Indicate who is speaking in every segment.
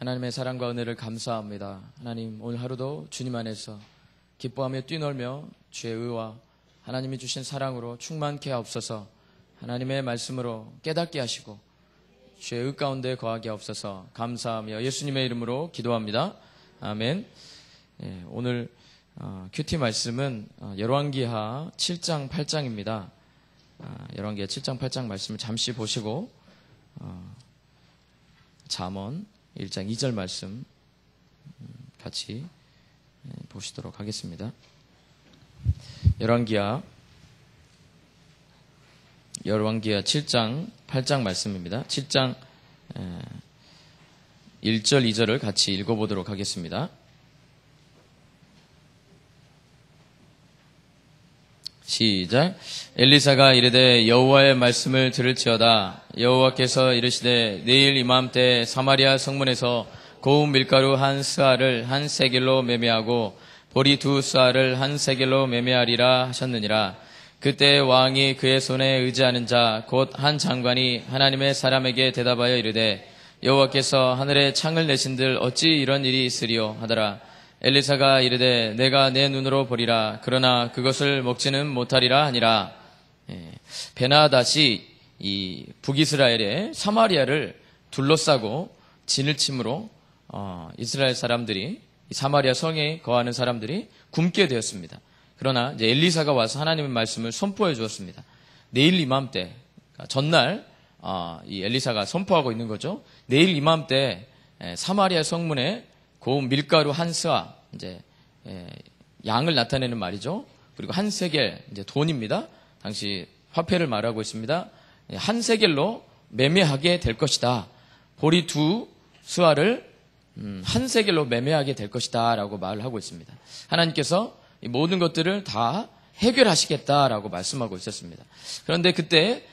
Speaker 1: 하나님의 사랑과 은혜를 감사합니다. 하나님, 오늘 하루도 주님 안에서 기뻐하며 뛰놀며 주의 의와 하나님이 주신 사랑으로 충만케 하옵소서. 하나님의 말씀으로 깨닫게 하시고 주의 의 가운데 거하게 하옵소서. 감사하며 예수님의 이름으로 기도합니다. 아멘. 오늘 큐티 말씀은 열왕기하 7장 8장입니다. 열왕기하 7장 8장 말씀을 잠시 보시고 잠언 1장 2절 말씀 같이 보시도록 하겠습니다. 열왕기하 7장 8장 말씀입니다. 7장 1절 2절을 같이 읽어보도록 하겠습니다. 시작. 엘리사가 이르되 여호와의 말씀을 들을지어다. 여호와께서 이르시되 내일 이맘때 사마리아 성문에서 고운 밀가루 한 스아를 한 세겔로 매매하고 보리 두 스아를 한 세겔로 매매하리라 하셨느니라. 그때 왕이 그의 손에 의지하는 자 곧 한 장관이 하나님의 사람에게 대답하여 이르되 여호와께서 하늘에 창을 내신들 어찌 이런 일이 있으리요 하더라. 엘리사가 이르되 내가 내 눈으로 보리라. 그러나 그것을 먹지는 못하리라 하니라. 베나닷이 이 북이스라엘의 사마리아를 둘러싸고 진을 침으로 이스라엘 사람들이 사마리아 성에 거하는 사람들이 굶게 되었습니다. 그러나 이제 엘리사가 와서 하나님의 말씀을 선포해 주었습니다. 내일 이맘때, 전날 이 엘리사가 선포하고 있는 거죠. 내일 이맘때 사마리아 성문에 고운 밀가루 한 스아, 이제 양을 나타내는 말이죠. 그리고 한 세겔, 이제 돈입니다. 당시 화폐를 말하고 있습니다. 한 세겔로 매매하게 될 것이다. 보리 두 스아를 한 세겔로 매매하게 될 것이다라고 말을 하고 있습니다. 하나님께서 이 모든 것들을 다 해결하시겠다라고 말씀하고 있었습니다. 그런데 그때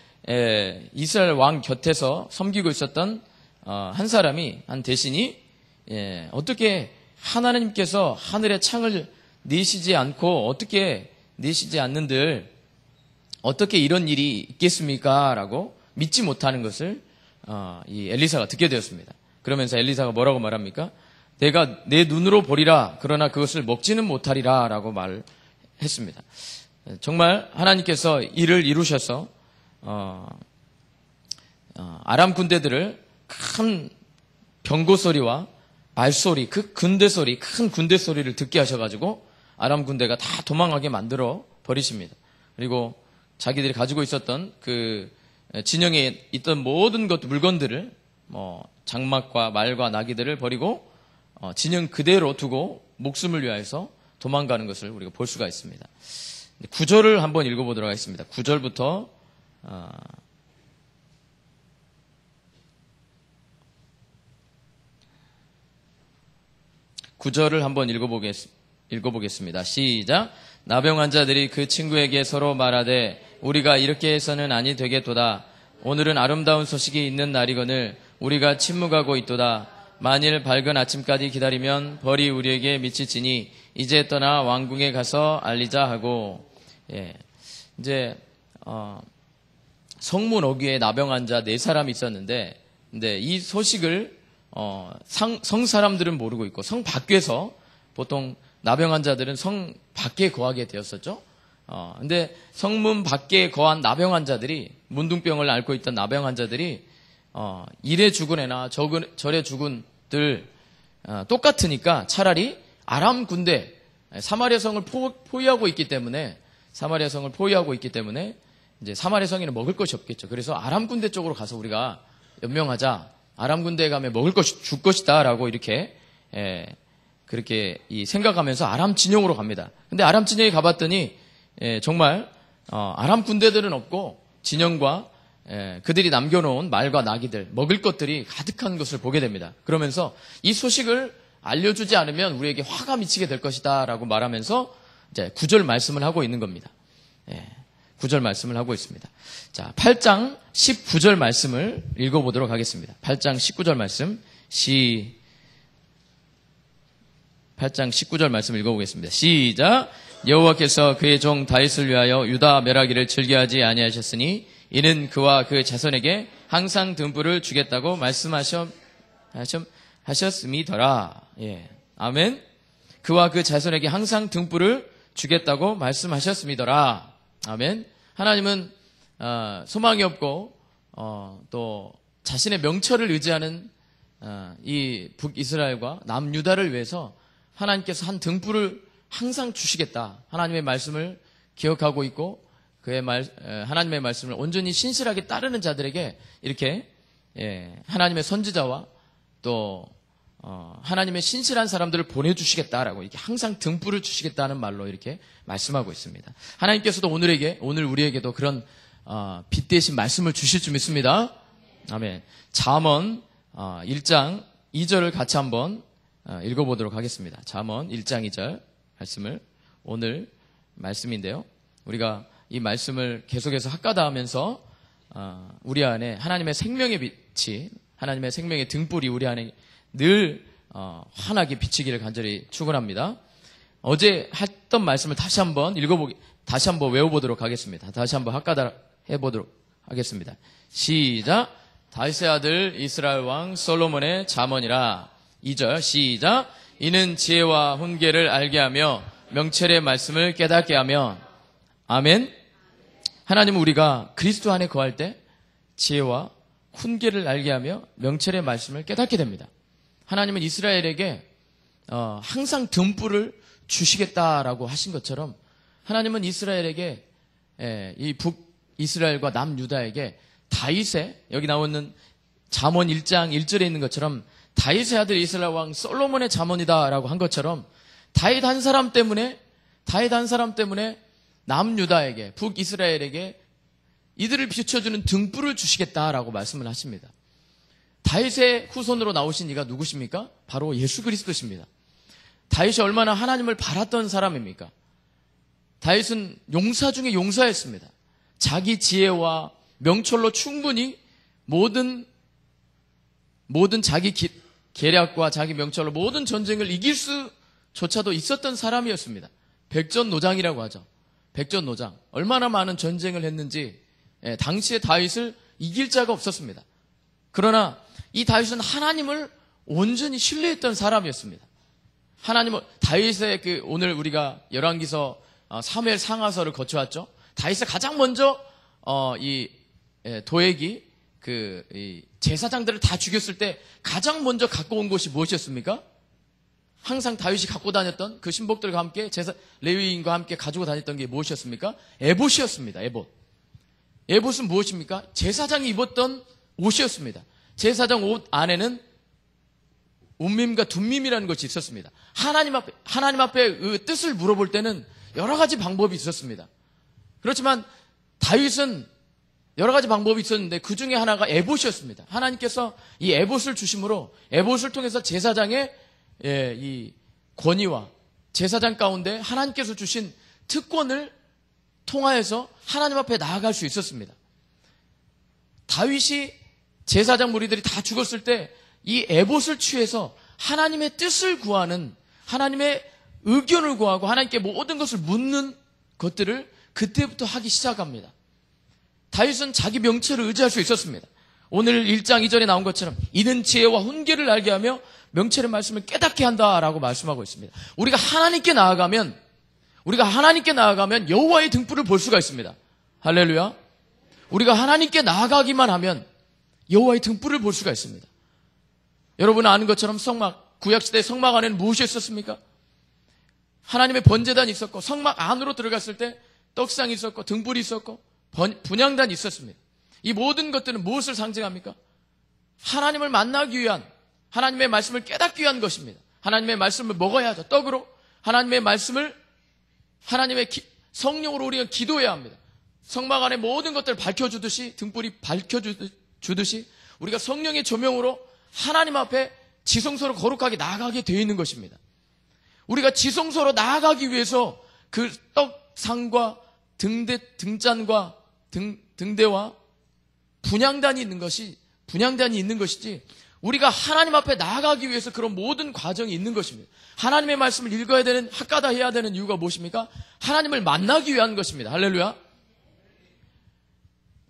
Speaker 1: 이스라엘 왕 곁에서 섬기고 있었던 한 사람이, 한 대신이 어떻게 하나님께서 하늘의 창을 내시지 않고 어떻게 내시지 않는들 어떻게 이런 일이 있겠습니까? 라고 믿지 못하는 것을 이 엘리사가 듣게 되었습니다. 그러면서 엘리사가 뭐라고 말합니까? 내가 내 눈으로 보리라. 그러나 그것을 먹지는 못하리라. 라고 말했습니다. 정말 하나님께서 이를 이루셔서 아람 군대들을 큰 병고 소리와 말소리, 그 군대 소리, 큰 군대 소리를 듣게 하셔가지고 아람 군대가 다 도망가게 만들어 버리십니다. 그리고 자기들이 가지고 있었던 그 진영에 있던 모든 물건들을 장막과 말과 나귀들을 버리고 진영 그대로 두고 목숨을 위하여서 도망가는 것을 우리가 볼 수가 있습니다. 9절을 한번 읽어보도록 하겠습니다. 9절부터 9절을 한번 읽어보겠습니다. 시작. 나병 환자들이 그 친구에게 서로 말하되 우리가 이렇게 해서는 아니 되겠도다. 오늘은 아름다운 소식이 있는 날이거늘 우리가 침묵하고 있도다. 만일 밝은 아침까지 기다리면 벌이 우리에게 미치지니 이제 떠나 왕궁에 가서 알리자 하고. 이제 성문 어귀에 나병 환자 4사람이 있었는데, 근데 이 소식을 성 사람들은 모르고 있고 성 밖에서 보통 나병 환자들은 성 밖에 거하게 되었었죠. 근데 성문 밖에 거한 나병 환자들이, 문둥병을 앓고 있던 나병 환자들이 이래 죽은 애나 저래 죽은 들 똑같으니까 차라리 아람 군대, 사마리아 성을 포위하고 있기 때문에 이제 사마리아 성에는 먹을 것이 없겠죠. 그래서 아람 군대 쪽으로 가서 우리가 연명하자. 아람 군대에 가면 먹을 것이 줄 것이다 라고 이렇게 그렇게 생각하면서 아람 진영으로 갑니다. 근데 아람 진영에 가봤더니 정말 아람 군대들은 없고 진영과 그들이 남겨놓은 말과 나귀들, 먹을 것들이 가득한 것을 보게 됩니다. 그러면서 이 소식을 알려주지 않으면 우리에게 화가 미치게 될 것이다 라고 말하면서 이제 9절 말씀을 하고 있는 겁니다. 9절 말씀을 하고 있습니다. 자, 8장 19절 말씀을 읽어보도록 하겠습니다. 8장 19절 말씀, 8장 19절 말씀 읽어보겠습니다. 시작. 여호와께서 그의 종 다윗을 위하여 유다 멸하기를 즐겨하지 아니하셨으니 이는 그와 그 자손에게 항상 등불을 주겠다고 말씀하셨 하셨음이더라. 예. 아멘. 그와 그 자손에게 항상 등불을 주겠다고 말씀하셨음이더라. 아멘. 하나님은 소망이 없고 또 자신의 명철을 의지하는 이 북이스라엘과 남유다를 위해서 하나님께서 한 등불을 항상 주시겠다. 하나님의 말씀을 기억하고 있고 하나님의 말씀을 온전히 신실하게 따르는 자들에게 이렇게 하나님의 선지자와 또 하나님의 신실한 사람들을 보내주시겠다라고 이렇게 항상 등불을 주시겠다는 말로 이렇게 말씀하고 있습니다. 하나님께서도 오늘 우리에게도 그런 빛 대신 말씀을 주실 줄 믿습니다. 아멘. 잠언 1장 2절을 같이 한번 읽어보도록 하겠습니다. 잠언 1장 2절 말씀을 오늘 말씀인데요. 우리가 이 말씀을 계속해서 학가다하면서 우리 안에 하나님의 생명의 빛이 한하님의 생명의 등불이 우리 안에 늘 환하게 비치기를 간절히 축원합니다. 어제 했던 말씀을 다시 한번 외워보도록 하겠습니다. 다시 한번 학가다 해보도록 하겠습니다. 시작. 다윗의 아들 이스라엘 왕 솔로몬의 잠언이라. 2절 시작. 이는 지혜와 훈계를 알게 하며 명철의 말씀을 깨닫게 하며. 아멘. 하나님은 우리가 그리스도 안에 거할 때 지혜와 훈계를 알게 하며 명철의 말씀을 깨닫게 됩니다. 하나님은 이스라엘에게 항상 등불을 주시겠다라고 하신 것처럼 하나님은 이스라엘에게 이 북이스라엘과 남유다에게 다윗의 여기 나오는 잠언 1장 1절에 있는 것처럼 다윗의 아들 이스라엘 왕 솔로몬의 잠언이다라고 한 것처럼 다윗 한 사람 때문에 남유다에게 북이스라엘에게 이들을 비춰주는 등불을 주시겠다라고 말씀을 하십니다. 다윗의 후손으로 나오신 이가 누구십니까? 바로 예수 그리스도십니다. 다윗이 얼마나 하나님을 바랐던 사람입니까? 다윗은 용사 중에 용사였습니다. 자기 지혜와 명철로 충분히 모든 자기 계략과 자기 명철로 모든 전쟁을 이길 수조차도 있었던 사람이었습니다. 백전노장이라고 하죠. 백전노장. 얼마나 많은 전쟁을 했는지 당시에 다윗을 이길 자가 없었습니다. 그러나 이 다윗은 하나님을 온전히 신뢰했던 사람이었습니다. 다윗의 오늘 우리가 열왕기서 사무엘 상하서를 거쳐왔죠. 다윗을 가장 먼저 도액이 이 제사장들을 다 죽였을 때 가장 먼저 갖고 온 것이 무엇이었습니까? 항상 다윗이 갖고 다녔던 그 신복들과 함께 레위인과 함께 가지고 다녔던 게 무엇이었습니까? 에봇이었습니다. 에봇은 무엇입니까? 제사장이 입었던 옷이었습니다. 제사장 옷 안에는 운밈과 둠밈이라는 것이 있었습니다. 하나님 앞에 그 뜻을 물어볼 때는 여러 가지 방법이 있었습니다. 그렇지만 다윗은 여러 가지 방법이 있었는데 그 중에 하나가 에봇이었습니다. 하나님께서 이 에봇을 주심으로 에봇을 통해서 제사장의 이 권위와 제사장 가운데 하나님께서 주신 특권을 통하여서 하나님 앞에 나아갈 수 있었습니다. 다윗이 제사장 무리들이 다 죽었을 때 이 에봇을 취해서 하나님의 뜻을 구하는 하나님의 의견을 구하고 하나님께 모든 것을 묻는 것들을 그때부터 하기 시작합니다. 다윗은 자기 명철을 의지할 수 있었습니다. 오늘 1장 2절에 나온 것처럼 이는 지혜와 훈계를 알게 하며 명철의 말씀을 깨닫게 한다라고 말씀하고 있습니다. 우리가 하나님께 나아가면 여호와의 등불을 볼 수가 있습니다. 할렐루야. 우리가 하나님께 나아가기만 하면 여호와의 등불을 볼 수가 있습니다. 여러분 아는 것처럼 구약시대 성막 안에는 무엇이 있었습니까? 하나님의 번제단이 있었고 성막 안으로 들어갔을 때 떡상이 있었고 등불이 있었고 분향단이 있었습니다. 이 모든 것들은 무엇을 상징합니까? 하나님을 만나기 위한 하나님의 말씀을 깨닫기 위한 것입니다. 하나님의 말씀을 먹어야 하죠. 떡으로 하나님의 말씀을 하나님의 성령으로 우리가 기도해야 합니다. 성막 안에 모든 것들을 밝혀주듯이 등불이 밝혀주듯이 우리가 성령의 조명으로 하나님 앞에 지성소로 거룩하게 나아가게 되어 있는 것입니다. 우리가 지성소로 나아가기 위해서 그 떡상과 등잔과 등대와 분향단이 있는 것이지 우리가 하나님 앞에 나아가기 위해서 그런 모든 과정이 있는 것입니다. 하나님의 말씀을 읽어야 되는 학가다 해야 되는 이유가 무엇입니까? 하나님을 만나기 위한 것입니다. 할렐루야.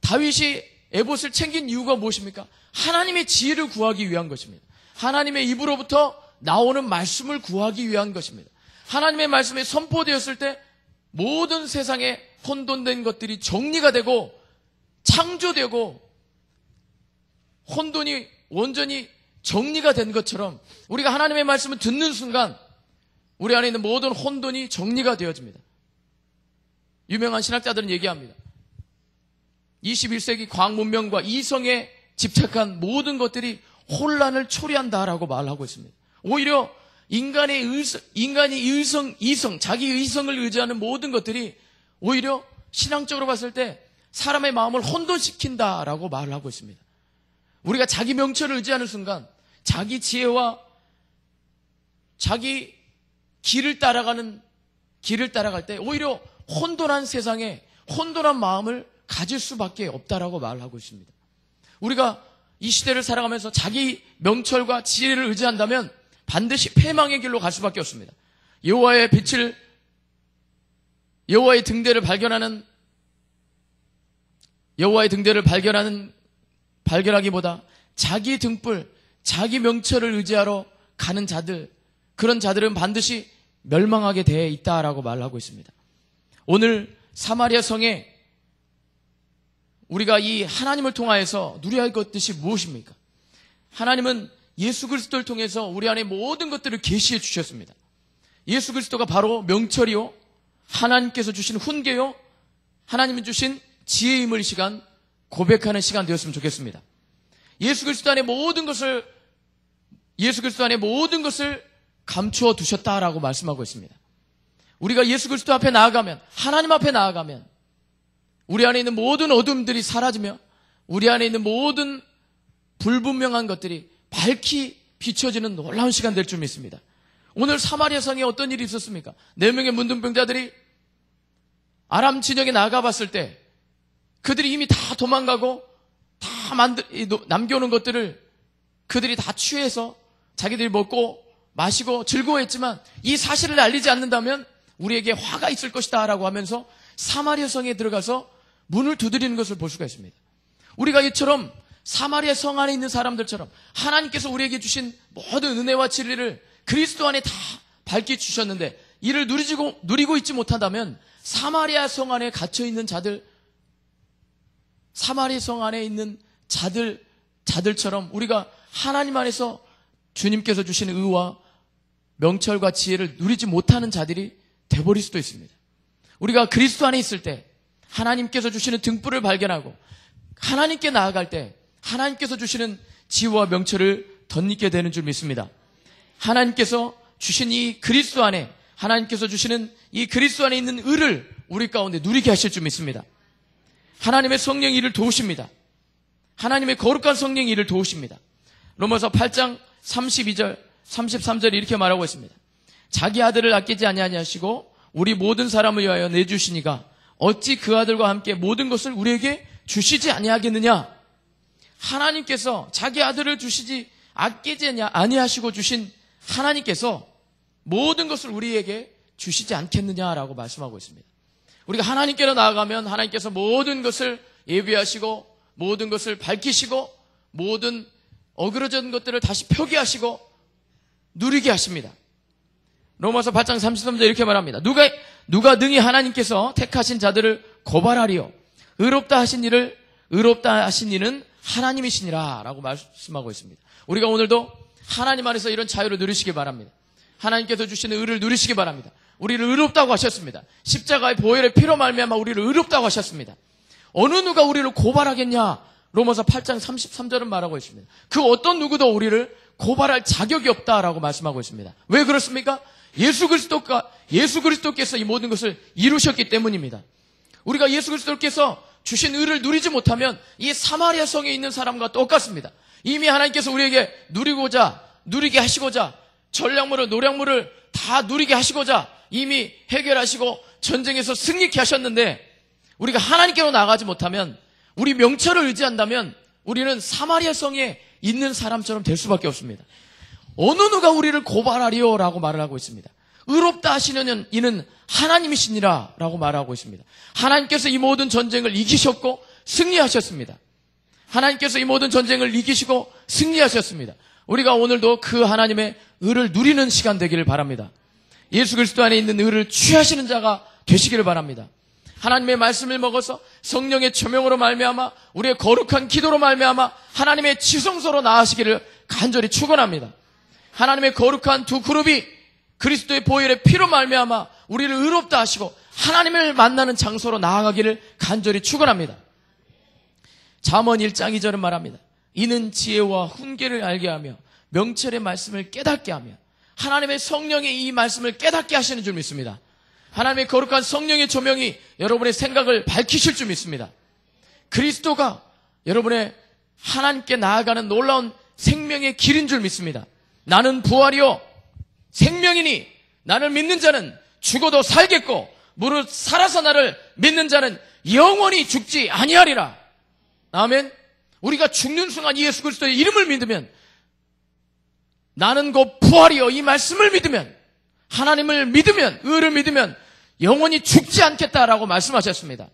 Speaker 1: 다윗이 에봇을 챙긴 이유가 무엇입니까? 하나님의 지혜를 구하기 위한 것입니다. 하나님의 입으로부터 나오는 말씀을 구하기 위한 것입니다. 하나님의 말씀이 선포되었을 때 모든 세상에 혼돈된 것들이 정리가 되고 창조되고 혼돈이 온전히 정리가 된 것처럼 우리가 하나님의 말씀을 듣는 순간 우리 안에 있는 모든 혼돈이 정리가 되어집니다. 유명한 신학자들은 얘기합니다. 21세기 과학 문명과 이성에 집착한 모든 것들이 혼란을 초래한다라고 말하고 있습니다. 오히려 인간이 자기 의성을 의지하는 모든 것들이 오히려 신앙적으로 봤을 때 사람의 마음을 혼돈시킨다라고 말을 하고 있습니다. 우리가 자기 명철을 의지하는 순간 자기 지혜와 자기 길을 따라갈 때 오히려 혼돈한 세상에 혼돈한 마음을 가질 수밖에 없다라고 말을 하고 있습니다. 우리가 이 시대를 살아가면서 자기 명철과 지혜를 의지한다면 반드시 패망의 길로 갈 수밖에 없습니다. 여호와의 등대를 발견하기보다 자기 등불, 자기 명철을 의지하러 가는 자들, 그런 자들은 반드시 멸망하게 되어 있다라고 말하고 있습니다. 오늘 사마리아 성에 우리가 이 하나님을 통하여서 누려야 할 것이 무엇입니까? 하나님은 예수 그리스도를 통해서 우리 안에 모든 것들을 계시해 주셨습니다. 예수 그리스도가 바로 명철이요, 하나님께서 주신 훈계요, 하나님이 주신 지혜임을 시간 고백하는 시간 되었으면 좋겠습니다. 예수 그리스도 안에 모든 것을 감추어 두셨다라고 말씀하고 있습니다. 우리가 예수 그리스도 앞에 나아가면, 하나님 앞에 나아가면 우리 안에 있는 모든 어둠들이 사라지며 우리 안에 있는 모든 불분명한 것들이 밝히 비춰지는 놀라운 시간 될 줄 믿습니다. 오늘 사마리아 성에 어떤 일이 있었습니까? 4명의 문둥병자들이 아람 진영에 나가봤을 때 그들이 이미 다 도망가고 다 남겨놓은 것들을 그들이 다 취해서 자기들이 먹고 마시고 즐거워했지만 이 사실을 알리지 않는다면 우리에게 화가 있을 것이다 라고 하면서 사마리아 성에 들어가서 문을 두드리는 것을 볼 수가 있습니다. 우리가 이처럼 사마리아 성 안에 있는 사람들처럼 하나님께서 우리에게 주신 모든 은혜와 진리를 그리스도 안에 다 밝히 주셨는데 이를 누리고 있지 못한다면 사마리아 성 안에 갇혀있는 자들, 사마리아 성 안에 있는 자들처럼 우리가 하나님 안에서 주님께서 주신 의와 명철과 지혜를 누리지 못하는 자들이 되어버릴 수도 있습니다. 우리가 그리스도 안에 있을 때 하나님께서 주시는 등불을 발견하고 하나님께 나아갈 때 하나님께서 주시는 지혜와 명철을 덧입게 되는 줄 믿습니다. 하나님께서 주신 이 그리스도 안에, 하나님께서 주시는 이 그리스도 안에 있는 의를 우리 가운데 누리게 하실 줄 믿습니다. 하나님의 성령이 이를 도우십니다. 하나님의 거룩한 성령이 이를 도우십니다. 로마서 8장 32절 33절에 이렇게 말하고 있습니다. 자기 아들을 아끼지 아니하시고 우리 모든 사람을 위하여 내주시니가 어찌 그 아들과 함께 모든 것을 우리에게 주시지 아니하겠느냐. 하나님께서 자기 아들을 아끼지 아니하시고 주신 하나님께서 모든 것을 우리에게 주시지 않겠느냐라고 말씀하고 있습니다. 우리가 하나님께로 나아가면 하나님께서 모든 것을 예비하시고 모든 것을 밝히시고 모든 어그러진 것들을 다시 표기하시고 누리게 하십니다. 로마서 8장 33절 이렇게 말합니다. 누가 능히 하나님께서 택하신 자들을 고발하리요. 의롭다 하신 이는 하나님이시니라 라고 말씀하고 있습니다. 우리가 오늘도 하나님 안에서 이런 자유를 누리시기 바랍니다. 하나님께서 주시는 의를 누리시기 바랍니다. 우리를 의롭다고 하셨습니다. 십자가의 보혈의 피로 말미암아 우리를 의롭다고 하셨습니다. 어느 누가 우리를 고발하겠냐? 로마서 8장 33절은 말하고 있습니다. 그 어떤 누구도 우리를 고발할 자격이 없다라고 말씀하고 있습니다. 왜 그렇습니까? 예수 그리스도께서 이 모든 것을 이루셨기 때문입니다. 우리가 예수 그리스도께서 주신 의를 누리지 못하면 이 사마리아 성에 있는 사람과 똑같습니다. 이미 하나님께서 우리에게 누리게 하시고자 전략물을 노략물을 다 누리게 하시고자 이미 해결하시고 전쟁에서 승리케 하셨는데 우리가 하나님께로 나가지 못하면 우리 명철을 의지한다면 우리는 사마리아 성에 있는 사람처럼 될 수밖에 없습니다. 어느 누가 우리를 고발하리요? 라고 말을 하고 있습니다. 의롭다 하시는 이는 하나님이시니라 라고 말하고 있습니다. 하나님께서 이 모든 전쟁을 이기셨고 승리하셨습니다. 하나님께서 이 모든 전쟁을 이기시고 승리하셨습니다. 우리가 오늘도 그 하나님의 의를 누리는 시간 되기를 바랍니다. 예수 그리스도 안에 있는 의를 취하시는 자가 되시기를 바랍니다. 하나님의 말씀을 먹어서 성령의 조명으로 말미암아 우리의 거룩한 기도로 말미암아 하나님의 지성소로 나아가시기를 간절히 축원합니다. 하나님의 거룩한 두 그룹이 그리스도의 보혈의 피로 말미암아 우리를 의롭다 하시고 하나님을 만나는 장소로 나아가기를 간절히 축원합니다. 잠언 1장 2절은 말합니다. 이는 지혜와 훈계를 알게 하며 명철의 말씀을 깨닫게 하며 하나님의 성령이 이 말씀을 깨닫게 하시는 줄 믿습니다. 하나님의 거룩한 성령의 조명이 여러분의 생각을 밝히실 줄 믿습니다. 그리스도가 여러분의 하나님께 나아가는 놀라운 생명의 길인 줄 믿습니다. 나는 부활이요 생명이니 나를 믿는 자는 죽어도 살겠고 무릇 살아서 나를 믿는 자는 영원히 죽지 아니하리라. 아멘. 우리가 죽는 순간 예수 그리스도의 이름을 믿으면 나는 곧 부활이요 이 말씀을 믿으면 하나님을 믿으면 의를 믿으면 영원히 죽지 않겠다라고 말씀하셨습니다.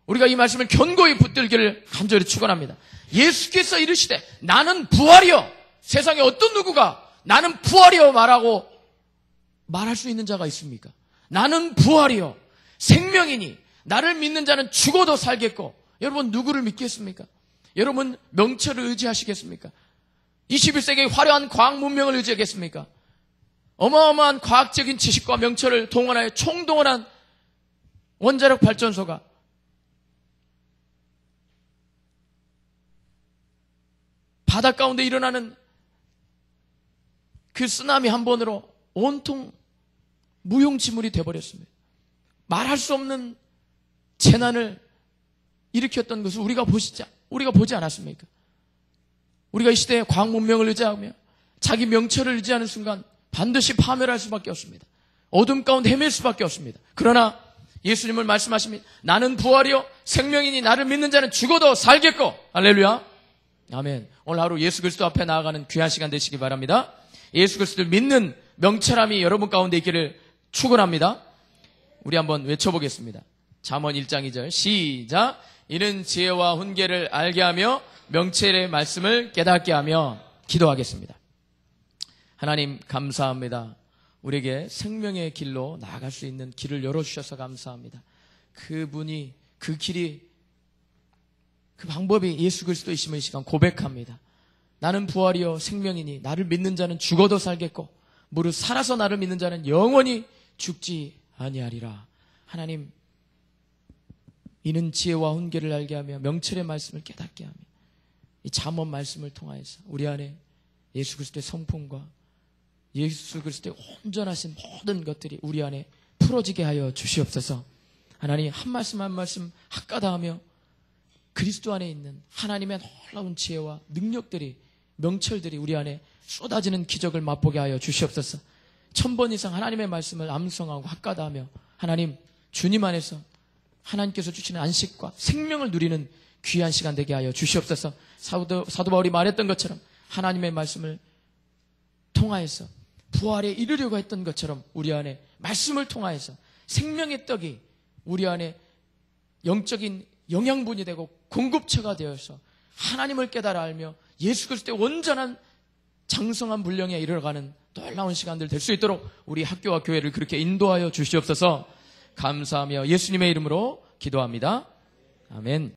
Speaker 1: 우리가 이 말씀을 견고히 붙들기를 간절히 축원합니다. 예수께서 이르시되 나는 부활이요 세상에 어떤 누구가 나는 부활이요 말할 수 있는 자가 있습니까? 나는 부활이요 생명이니 나를 믿는 자는 죽어도 살겠고 여러분 누구를 믿겠습니까? 여러분 명철을 의지하시겠습니까? 21세기의 화려한 과학 문명을 의지하겠습니까? 어마어마한 과학적인 지식과 명철을 동원하여 총동원한 원자력 발전소가 바다 가운데 일어나는 그 쓰나미 한 번으로 온통 무용지물이 되어버렸습니다. 말할 수 없는 재난을 일으켰던 것을 우리가 보지 않았습니까? 우리가 이 시대에 과학 문명을 의지하며 자기 명철을 의지하는 순간 반드시 파멸할 수밖에 없습니다. 어둠 가운데 헤맬 수밖에 없습니다. 그러나 예수님을 말씀하십니다. 나는 부활이요 생명이니 나를 믿는 자는 죽어도 살겠고 할렐루야 아멘. 오늘 하루 예수 그리스도 앞에 나아가는 귀한 시간 되시기 바랍니다. 예수 그리스도를 믿는 명철함이 여러분 가운데 있기를 축원합니다. 우리 한번 외쳐보겠습니다. 잠언 1장 2절 시작. 이는 지혜와 훈계를 알게 하며 명철의 말씀을 깨닫게 하며 기도하겠습니다. 하나님 감사합니다. 우리에게 생명의 길로 나아갈 수 있는 길을 열어주셔서 감사합니다. 그분이 그 길이 그 방법이 예수 그리스도이심을 이 시간 고백합니다. 나는 부활이요 생명이니 나를 믿는 자는 죽어도 살겠고 무릇 살아서 나를 믿는 자는 영원히 죽지 아니하리라. 하나님 이는 지혜와 훈계를 알게 하며 명철의 말씀을 깨닫게 하며 이 잠언 말씀을 통하여서 우리 안에 예수 그리스도의 성품과 예수 그리스도의 온전하신 모든 것들이 우리 안에 풀어지게 하여 주시옵소서. 하나님 한 말씀 한 말씀 학가다하며 그리스도 안에 있는 하나님의 놀라운 지혜와 능력들이 명철들이 우리 안에 쏟아지는 기적을 맛보게 하여 주시옵소서. 1000번 이상 하나님의 말씀을 암송하고 학가다하며 하나님 주님 안에서 하나님께서 주시는 안식과 생명을 누리는 귀한 시간 되게 하여 주시옵소서. 사도 바울이 말했던 것처럼 하나님의 말씀을 통하여서 부활에 이르려고 했던 것처럼 우리 안에 말씀을 통하여서 생명의 떡이 우리 안에 영적인 영양분이 되고 공급처가 되어서 하나님을 깨달아 알며 예수 그리스도의 온전한 장성한 분량에 이르러가는 놀라운 시간들 될 수 있도록 우리 학교와 교회를 그렇게 인도하여 주시옵소서. 감사하며 예수님의 이름으로 기도합니다. 아멘.